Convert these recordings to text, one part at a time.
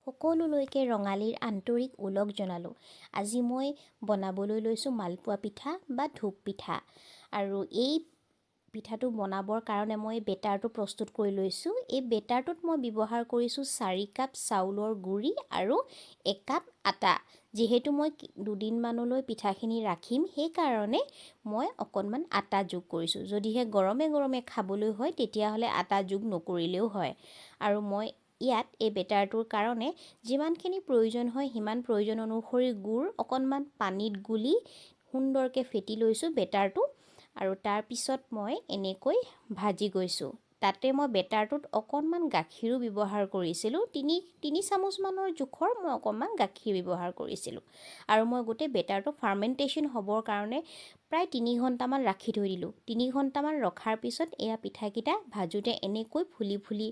সকলোলৈকে ৰঙালীৰ আন্তৰিক ওলগ জনালোঁ। আজি মই বনাবলৈ লৈছোঁ মালপোৱা পিঠা বা ধূপ পিঠা। আৰু এই পিঠাটো বনাবৰ কাৰণে মই বেটাৰটো প্ৰস্তুত কৰি লৈছোঁ। এই বেটাৰটোত মই ব্যৱহাৰ কৰিছোঁ 4 কাপ চাউলৰ গুড়ি আৰু 1 কাপ আটা। যিহেতু মই দুদিনমানলৈ পিঠাখিনি ৰাখিম, সেইকাৰণে মই অকণমান আটা যোগ কৰিছোঁ। যদিহে গৰমে গৰমে খাবলৈ হয় তেতিয়াহ'লে আটা যোগ নকৰিলেও হয়। আৰু মই ইয়াত এই বেটাৰটোৰ কাৰণে যিমানখিনি প্ৰয়োজন হয় সিমান প্ৰয়োজন অনুসৰি গুড় অকণমান পানীত গুলি সুন্দৰকৈ ফেটি লৈছোঁ বেটাৰটো। আৰু তাৰপিছত মই এনেকৈ ভাজি গৈছোঁ। তাতে মই বেটাৰটোত অকণমান গাখীৰো ব্যৱহাৰ কৰিছিলোঁ। তিনি চামুচমানৰ জোখৰ মই অকণমান গাখীৰ ব্যৱহাৰ কৰিছিলোঁ। আৰু মই গোটেই বেটাৰটো ফাৰ্মেণ্টেশ্যন হ'বৰ কাৰণে প্ৰায় 3 ঘণ্টামান ৰাখি থৈ দিলোঁ। 3 ঘণ্টামান ৰখাৰ পিছত এয়া পিঠাকেইটা ভাজোঁতে এনেকৈ ফুলি ফুলি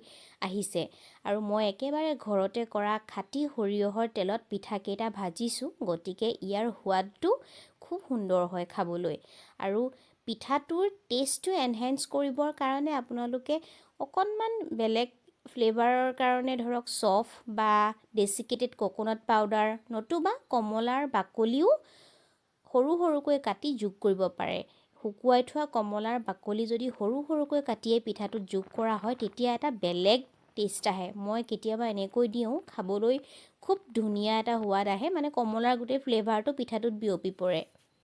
আহিছে। আৰু মই একেবাৰে ঘৰতে কৰা খাটি সৰিয়হৰ তেলত পিঠাকেইটা ভাজিছোঁ, গতিকে ইয়াৰ সোৱাদটো খুব সুন্দৰ হয় খাবলৈ। আৰু পিঠাটোৰ টেষ্টটো এনহেঞ্চ কৰিবৰ কাৰণে আপোনালোকে অকণমান বেলেগ ফ্লেভাৰৰ কাৰণে ধৰক চফ বা ডেচিকেটেড কোকোনাট পাউডাৰ নতুবা কমলাৰ বাকলিও সৰু সৰুকৈ কাটি যোগ কৰিব পাৰে। শুকুৱাই থোৱা কমলাৰ বাকলি যদি সৰু সৰুকৈ কাটিয়ে পিঠাটোত যোগ কৰা হয় তেতিয়া এটা বেলেগ টেষ্ট আহে। মই কেতিয়াবা এনেকৈ দিওঁ, খাবলৈ খুব ধুনীয়া এটা সোৱাদ আহে, মানে কমলাৰ গোটেই ফ্লেভাৰটো পিঠাটোত বিয়পি পৰে।